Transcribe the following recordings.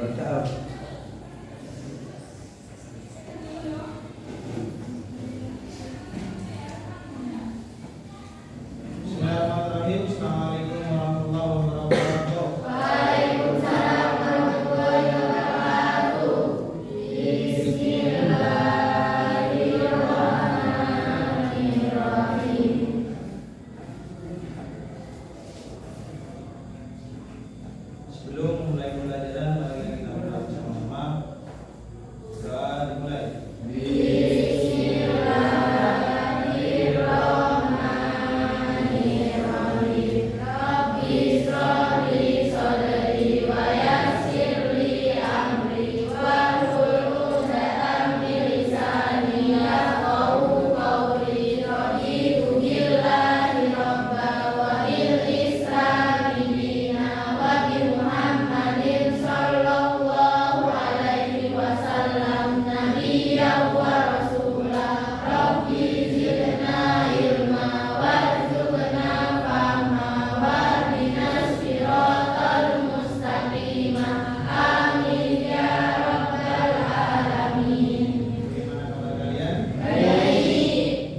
Bismillahirrahmanirrahim. Assalamualaikum warahmatullahi wabarakatuh. Waalaikumsalam warahmatullahi wabarakatuh. Bismillahirrahmanirrahim. Sebelum mulai pembelajaran, mari kita berdoa bersama-sama. Doa dimulai. Bismillahirrahmanirrahim. Rabbi shrahli sadri wa yassir li amri wahlul 'uqdatam min lisani yafqahu qawli. Raditu billahi rabban wa bil islami dinan wa bi Muhammadin sallallahu alaihi wasallam nabiyyan wa rasulah. Rabbi zidna ilma warzuqna fahma wahdina siratal mustaqim. Amin ya rabbal alamin. Bagaimana kabar kalian? Baik.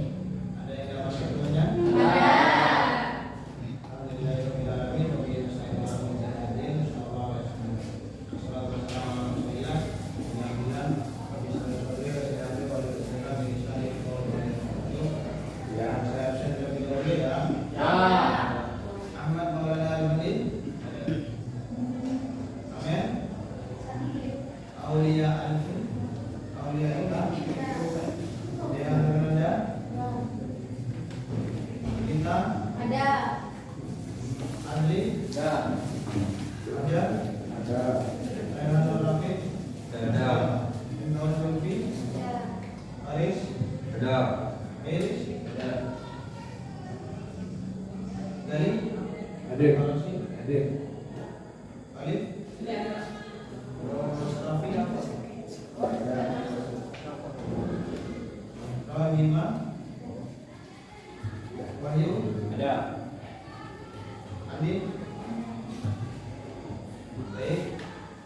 Ada yang dapat semuanya? Alhamdulillahirabbil alamin. Wa bihi nasta'in ala mujahidin. Insyaallah wassalatu wassalamu ala Rasulillah. Mudah-mudahan bisa berhasil ya wa Islam bisa ya. Saya absen terlebih dahulu ya. Ahmad Maulana Al-Madin. Amin. Aulia Alfin. Aulia Ilham. Dia Nanda. Kita Ada. Adli. Ada. Rehan Rafiq. Intan Sulfi. Aris. Iris. Gali. Manusi. Alif. Rafi apa? Rahimah. Wahyu. Andi. Baik.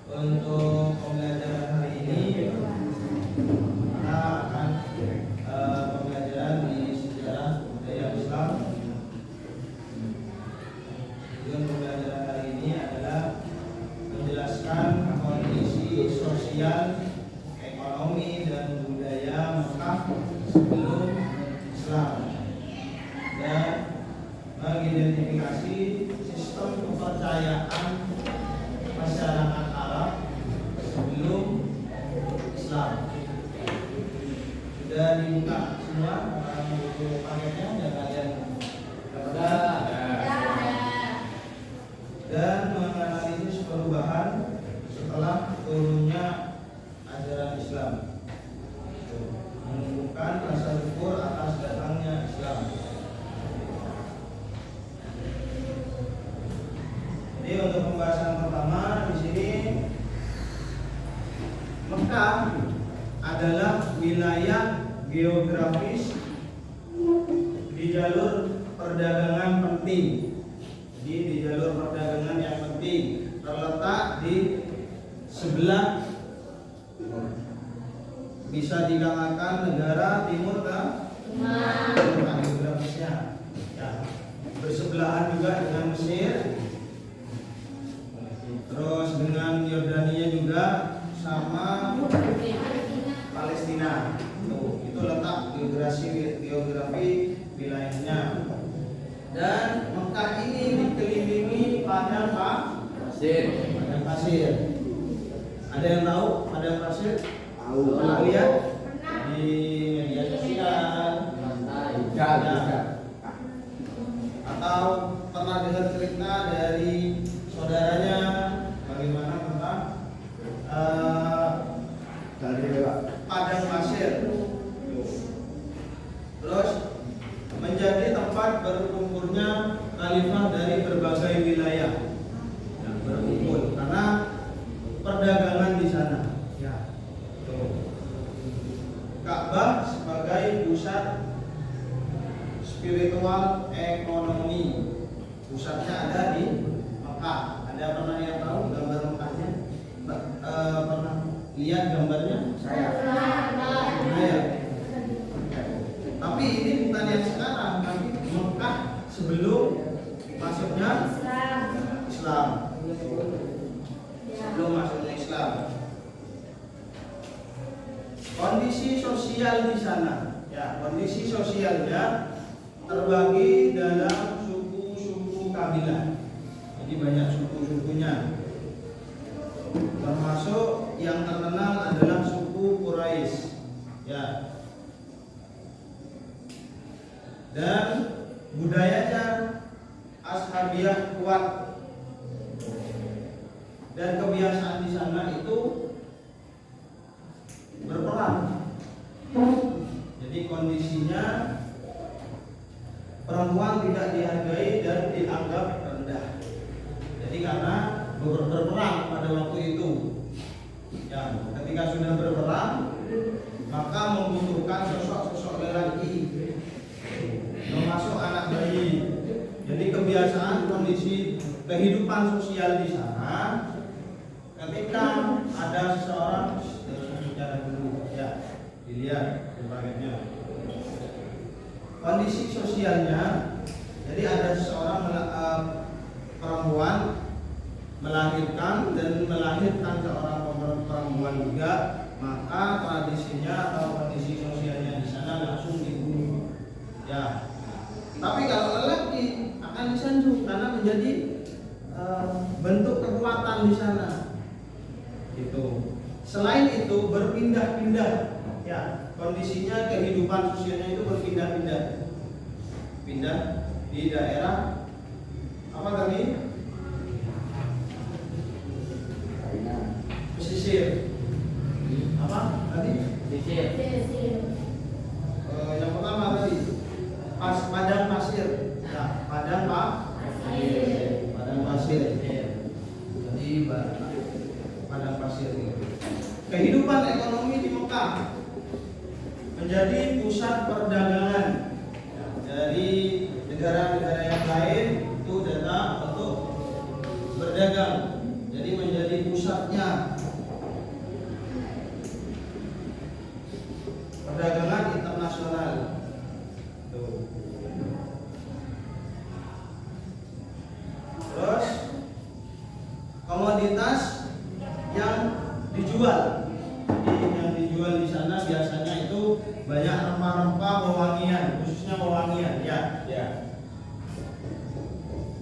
Untuk pembelajaran hari ini kita akan pembelajaran di sejarah budaya Islam. Tujuan pembelajaran hari ini adalah menjelaskan kondisi sosial, ekonomi dan budaya Mekah sebelum Islam dan mengidentifikasi sistem kepercayaan masyarakat Arab sebelum Islam. Sudah dibuka semua buku paketnya dan kalian dapat dan menganalisis perubahan setelah turunnya ajaran Islam, menunjukkan rasa syukur atas datangnya Islam. Jadi untuk pembahasan pertama di sini, Mekah adalah wilayah geografis di jalur perdagangan penting. Jadi di jalur perdagangan yang penting, terletak di sebelah, bisa dikatakan negara Timur Tengah geografisnya. Ya, bersebelahan juga dengan Mesir. Terus dengan Yordania juga sama Palestina. Itu letak geografi wilayahnya. Dan Mekah ini dikelilingi padang pasir. Ada yang tahu padang pasir? Pernah lihat di media sosial? Atau pernah dengar cerita dari saudaranya bagaimana tentang padang pasir? Terus menjadi tempat berkumpulnya khalifah dari berbagai wilayah yang berkumpul karena perdagangan di sana. Ya. Ka'bah sebagai pusat spiritual ekonomi, pusatnya ada di Mekah. Ada pernah yang tahu gambar Mekahnya? lihat gambarnya? Saya. Saya. Tapi ini bukan yang sekarang, tapi Mekah sebelum masuknya Islam. Sebelum masuknya Islam. Kondisi sosial di sana, ya, kondisi sosialnya terbagi dalam suku-suku kabilah. Jadi banyak suku-sukunya. Termasuk yang terkenal adalah suku Quraisy, ya. Dan budayanya Ashabiyah kuat. Dan kebiasaan di sana itu berperang. Jadi kondisinya perempuan tidak dihargai dan dianggap rendah. Jadi karena berperang pada waktu itu, ya, ketika sudah berperang maka membutuhkan sosok-sosok lelaki, termasuk anak bayi. Jadi kebiasaan kondisi kehidupan sosial di sana, ketika ada seseorang secara dulu, ya, dilihat berbagai kondisi sosialnya. Jadi ada seseorang perempuan melahirkan dan melahirkan seorang perempuan juga, maka tradisinya atau kondisi sosialnya di sana langsung dibunuh, ya. Tapi kalau lelaki akan disanjung karena menjadi bentuk kekuatan di sana. Gitu. Selain itu berpindah-pindah, ya, kondisinya kehidupan sosialnya itu berpindah-pindah. Pindah di daerah apa tadi? Pesisir. Apa tadi? Pesisir. Yang pertama tadi padang pasir. Ya, padang pasir. Padang pasir. Jadi padang pasir. Kehidupan ekonomi di Mekah menjadi pusat perdagangan dari negara-negara yang lain itu datang untuk berdagang. Jadi menjadi pusatnya perdagangan internasional. Terus komoditas yang dijual. Jadi yang dijual di sana biasanya itu banyak rempah-rempah wewangian, khususnya wewangian, ya.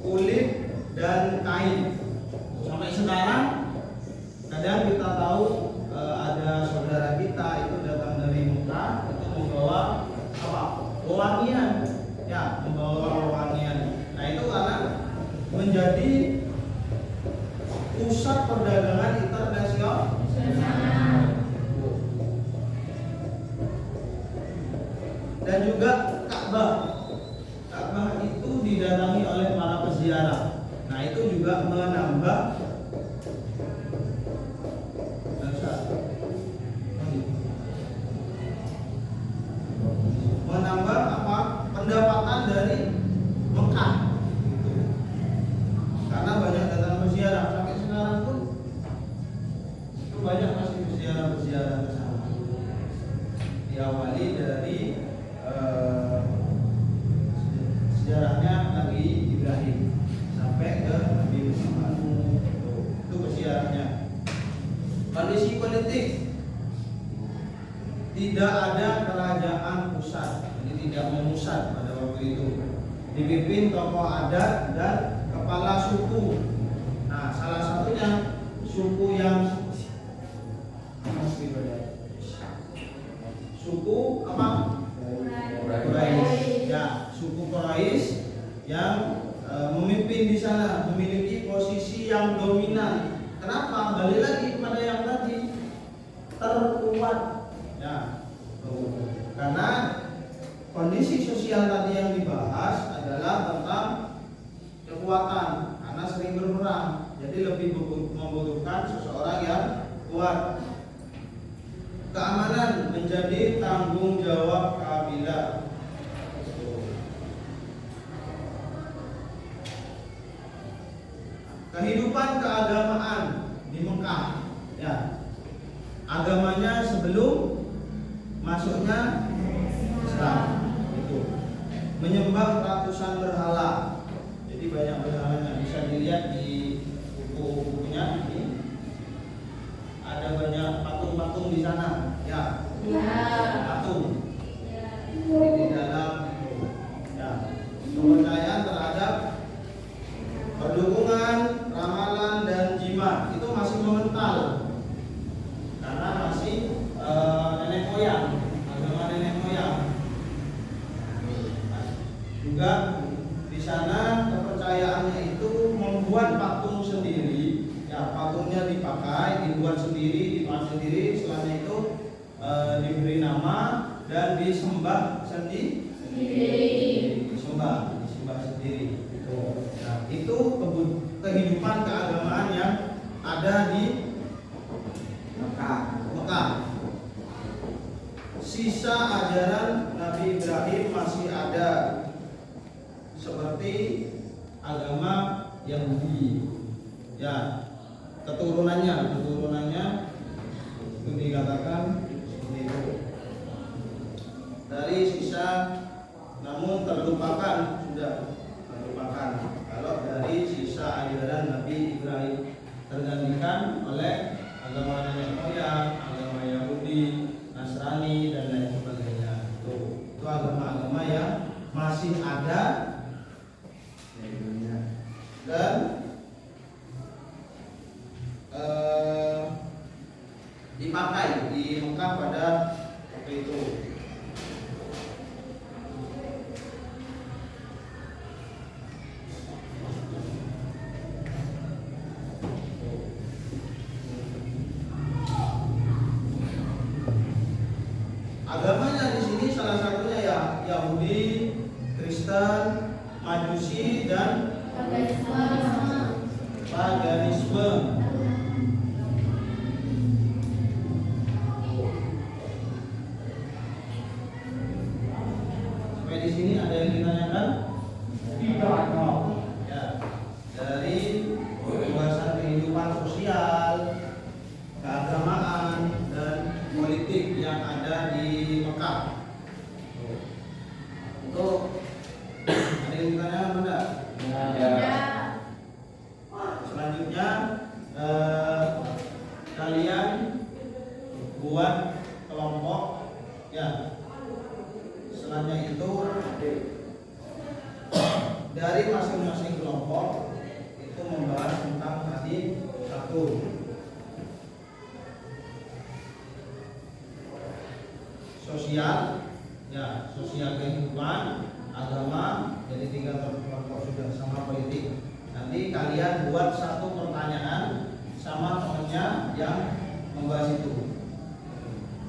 Kulit dan kain. Sampai sekarang kadang kita tahu ada saudara kita itu datang dari Mekah untuk membawa apa? Wewangian, ya, membawa wewangian. Nah itu karena menjadi pusat perdagangan internasional. Dan juga Ka'bah. Ka'bah itu didatangi oleh para peziarah. Nah itu juga menambah apa? Pendapatan dari Mekah. Karena banyak datang peziarah. Sampai sekarang pun itu banyak masih peziarah ke sana. Diawali dari sejarahnya Nabi Ibrahim sampai ke Nabi Muhammad. Itu peziarahnya. Kondisi politik, tidak ada kerajaan pusat, jadi tidak memusat pada waktu itu. Dipimpin tokoh adat dan kepala suku. Nah, salah satunya suku yang suku apa? Quraisy. Ya, suku Quraisy yang memimpin di sana, memiliki posisi yang dominan. Kenapa? Balik lagi kepada yang tadi, terkuat. Ya, karena kondisi sosial tadi yang dibahas adalah tentang kekuatan, karena sering berperang, jadi lebih membutuhkan seseorang yang kuat. Keamanan menjadi tanggung jawab kabilah. Kehidupan keagamaan di Mekah, ya. agamanya sebelum masuknya Islam. Itu menyembah ratusan berhala. Jadi banyak berhalanya, bisa dilihat di buku-bukunya ini. Ada banyak patung-patung di sana, ya. Patung. Di dalam ya, kepercayaan terhadap perdukungan, ramalan dan jimat itu masih mengental karena masih nenek moyang, agama nenek moyang. Juga di sana kepercayaannya itu membuat patung sendiri, ya patungnya dipakai, dibuat sendiri, dipakai sendiri, setelahnya itu diberi nama dan disembah sendiri, disembah sendiri. Nah, itu kehidupan keagamaan yang ada di Mekah. Sisa ajaran Nabi Ibrahim masih ada, seperti agama Yahudi. Ya, keturunannya itu dikatakan seperti itu. Dari sisa, namun terlupakan kalau dari sisa ajaran Nabi Ibrahim, tergantikan oleh agama nenek moyang, agama Yahudi, Nasrani dan lain sebagainya. Itu agama-agama yang masih ada dan dipakai di Mekah pada waktu itu. Agamanya di sini salah satunya ya Yahudi, Kristen, Majusi dan paganisme. Sampai di sini ada yang ditanyakan? Tidak. Ya, dari pembahasan kehidupan sosial, keagamaan dan politik yang ada di Mekah. Untuk ada yang ditanyakan mana? Ya. Selanjutnya kalian buat kelompok, ya. Selanjutnya itu dari masing-masing kelompok itu membahas tentang tadi satu sosial, ya, sosial kehidupan, agama, jadi 3 kelompok sudah, sama politik. Nanti kalian buat satu pertanyaan sama temennya yang membahas itu.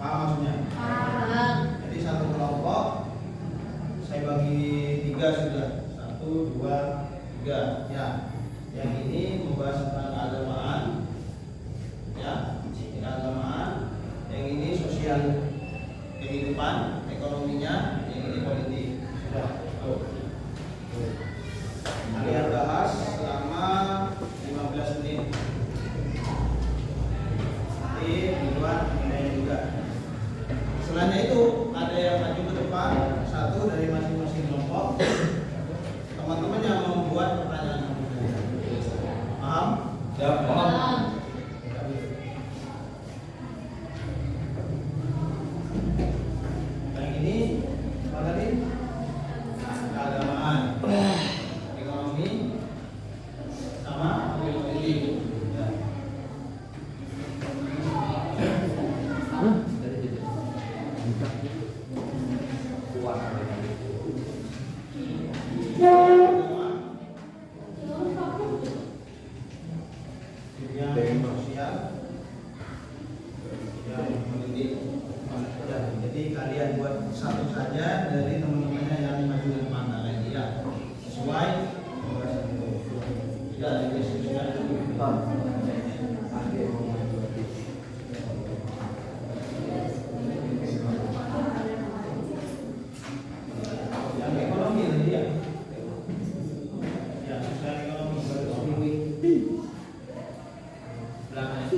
Paham maksudnya? Paham. Jadi satu kelompok saya bagi 3 sudah, 1, 2, 3, ya. Yang ini membahas tentang keagamaan, ya, keagamaan. Yang ini sosial kehidupan, ekonominya, yang ini politik. Sudah. Kalian bahas selama 15 menit. Nanti duluan nilainya juga. Selanjutnya itu ada yang maju ke depan, satu dari masing-masing kelompok. Teman-teman yang membuat pertanyaan. Paham? Ya, paham. Yang ini apa tadi? Keagamaan, ekonomi, sama politik. Ya. Yang sosial, yang politik. Ya, jadi kalian buat satu saja dari teman-temannya yang maju ke depan lagi, ya, sesuai pembahasan itu. Tidak didiskusikan dulu. Yang ekonomi tadi, ya. Ya, sosial ekonomi belakang.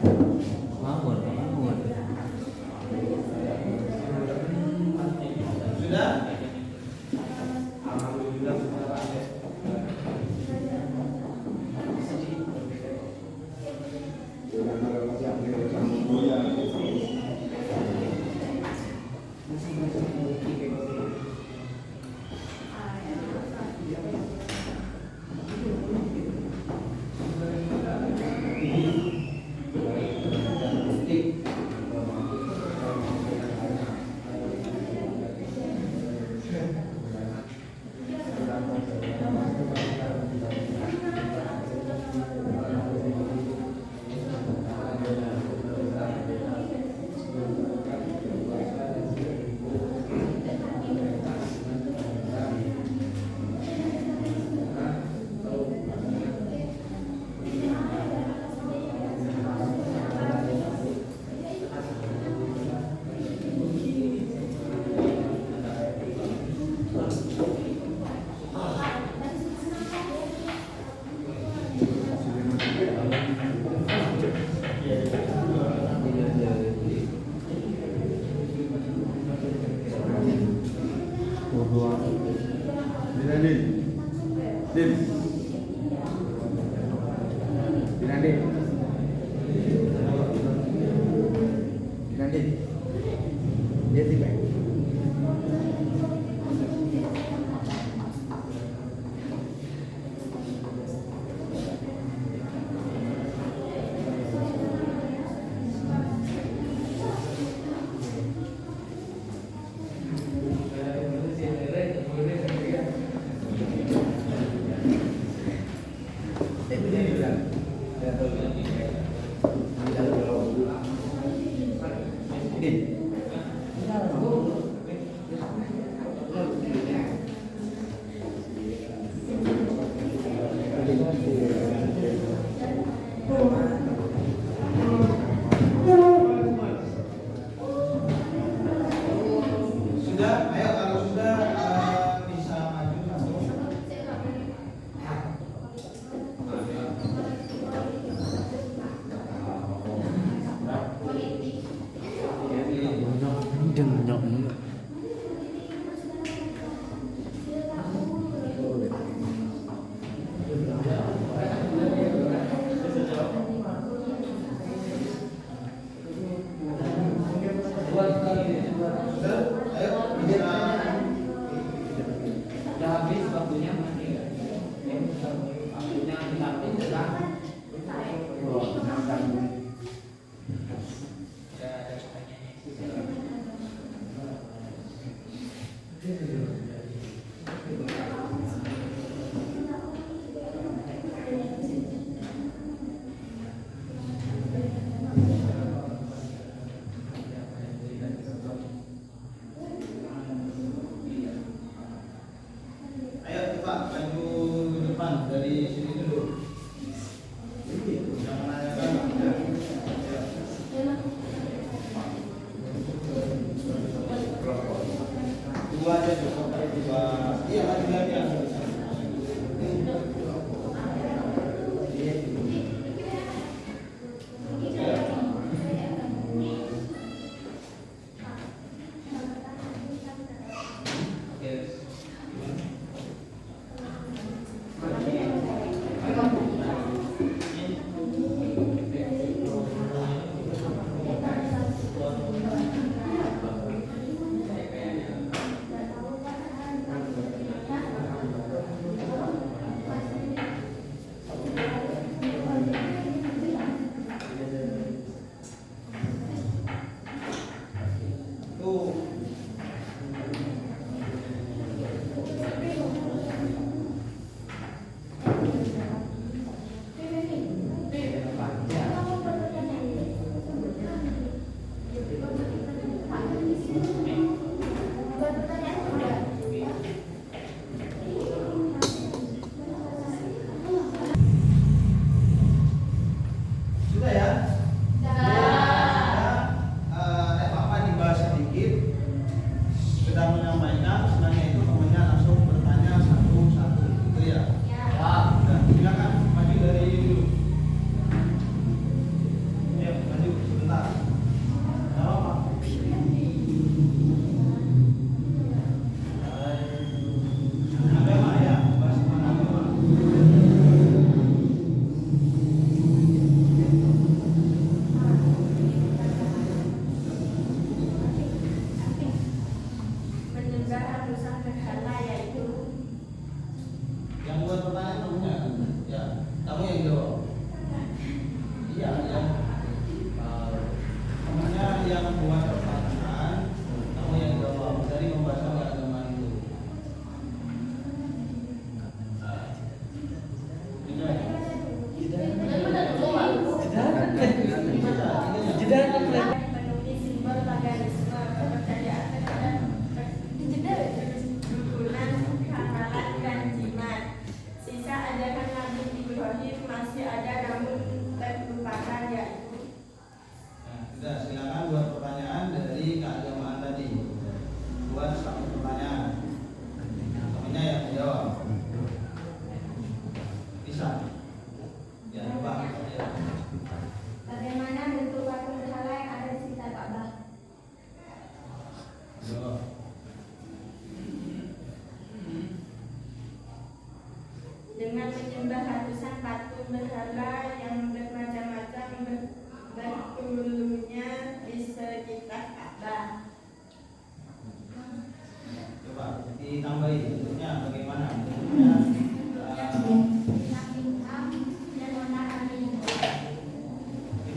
Bangun, bangun. Sudah? Sudah? Ayo kalau sudah bisa maju masuk.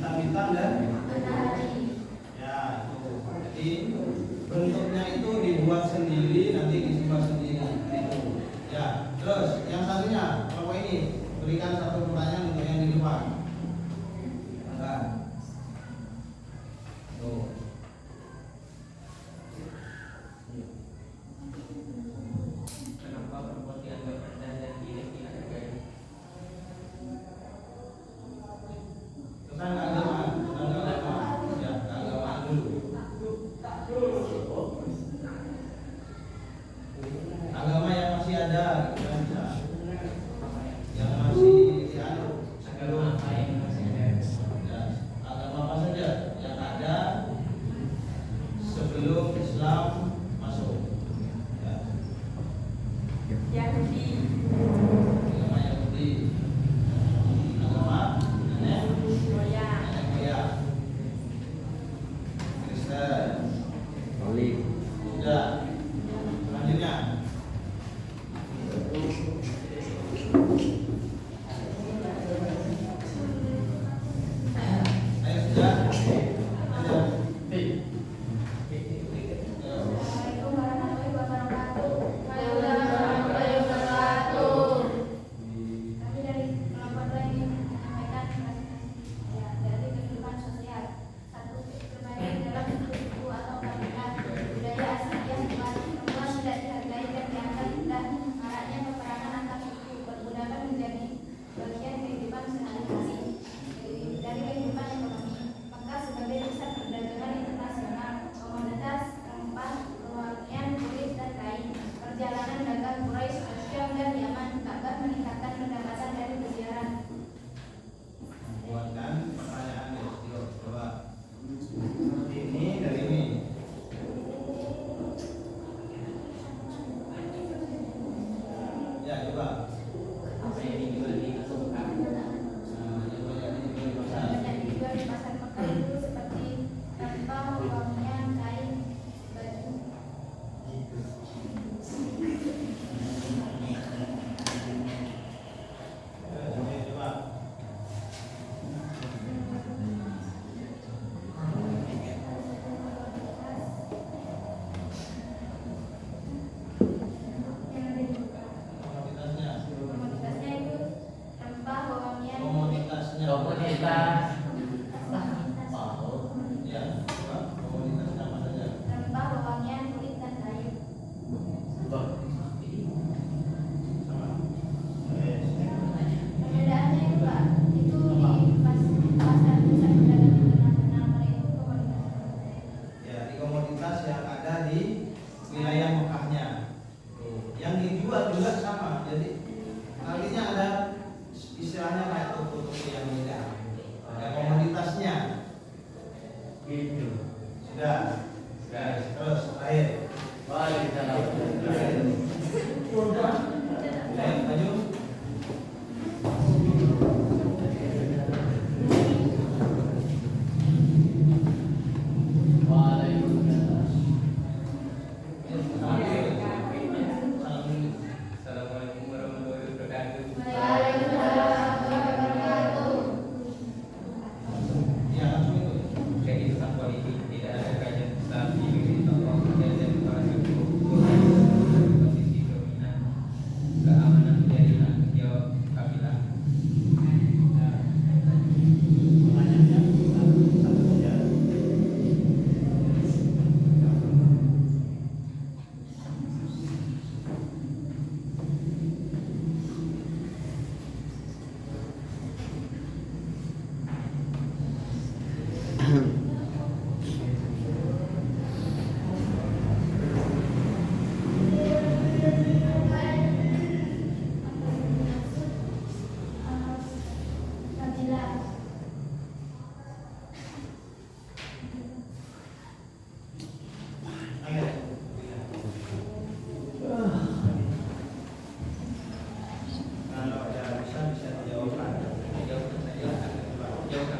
bintang-bintang dan Matahari. ya itu. Jadi bentuknya itu dibuat sendiri, nanti disimpan sendiri. Itu. Ya. Terus yang satunya, kelompok ini berikan satu pertanyaan untuk yang di depan. Enggak. Tuh. Kenapa perempuan dianggap rendah dan tidak dihargai? Tentang keagamaan, ya keagamaan dulu. Agama yang masih ada, gitu kan, bisa. Yang masih dianut sebelum Agama apa yang masih ada? ya, agama apa saja yang ada sebelum Islam masuk. Ya, Yahudi. agama Yahudi, agama nenek Moyang. moyang, Kristen. Katolik. Sudah. Selanjutnya. Ayo sudah. Sudah. Assalamualaikum warahmatullahi wabarakatuh. Warahmatullahi wabarakatuh. Kami dari kelompok dua ingin menyampaikan ya, dari kehidupan sosial. Satu, perbaikan dalam suku atau kabinet budaya asliah perempuan tidak dihargai dan dianggap rendah. Maraknya peperangan antar suku perbudakan menjadi bagian kehidupan sehari-hari dari kehidupan ekonomi. Maka sebagai pusat perdagangan internasional, komoditas rempah, pewangian, kulit dan kain, perjalanan dagang Quraisy, Syam dan Yaman, Ka'bah meningkatkan pendapatan dari berziarah. Buatkan pertanyaan ya, yuk coba. Ini dari ini. Ya coba. Apa yang dijual di Mekah? Coba yang ini di pasar. Banyak dijual di pasar Mekah itu seperti rempah, pewangian, kain, baju. Coba. Komoditasnya. Komoditasnya itu rempah, pewangian, Komoditasnya. Komoditas. Ya, coba. Komoditasnya apa saja? rempah, pewangian, kulit dan kain. Sama. Perbedaannya itu Pak, itu di pasar pusat perdagangan internasional mereka itu komoditas. Ya, di komoditas yang ada di wilayah Mekahnya. Tuh. Yang dijual juga sama. Jadi artinya ada istilahnya kayak toko-toko yang beda. Ada komoditasnya. Gitu. Sudah. Terus terakhir. Waalaikumsalam. Ayo maju. Waalaikumsalam. Assalamualaikum warahmatullahi wabarakatuh. Waalaikumsalam warahmatullahi wabarakatuh. Ya, langsung itu. Kehidupan politik tidak ada kajian Islam di Indonesia. Dan para suku posisi dominan keamanan menjadi tanggung jawab kabilah. Pertanyaannya satu saja. Ayo. Kalau ada bisa dijawabkan. Jauhkan saja. Jauhkan.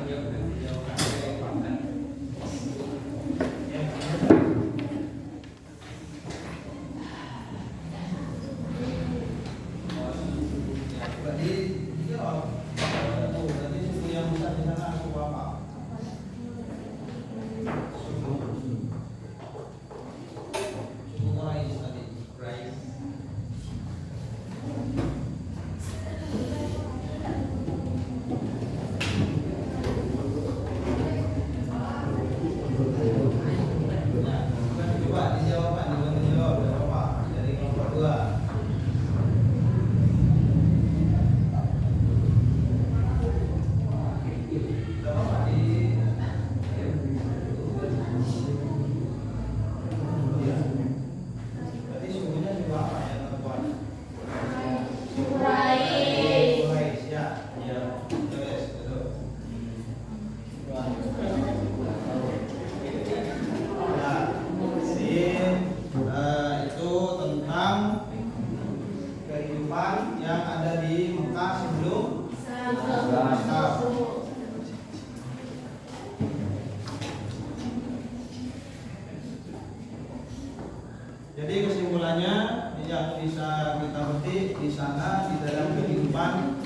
kiranya yang bisa kita petik di sana di dalam kehidupan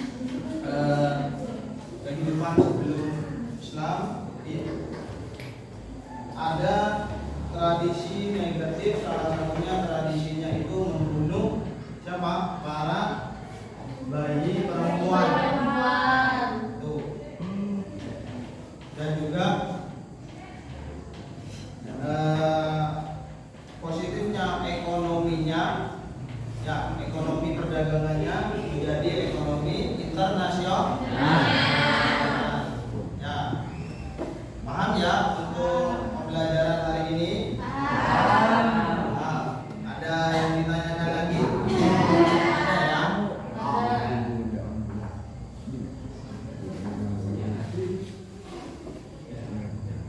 sebelum Islam, ada tradisi negatif, salah satunya tradisinya itu membunuh siapa? Para bayi perempuan. Tuh. Dan juga positifnya ekonominya, ya ekonomi perdagangannya menjadi ekonomi internasional. Ya, paham ya untuk pembelajaran hari ini? Nah, ada yang ditanyakan lagi? Ada ya?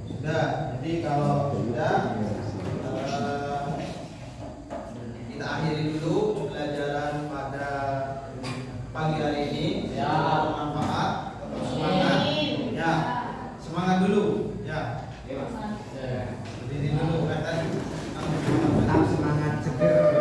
Sudah. Jadi kalau sudah, kita akhiri dulu pembelajaran pada pagi hari ini. Semoga bermanfaat. Tetap semangat. Ya, semangat dulu. Ya. Berdiri dulu, kata. Tetap semangat seger.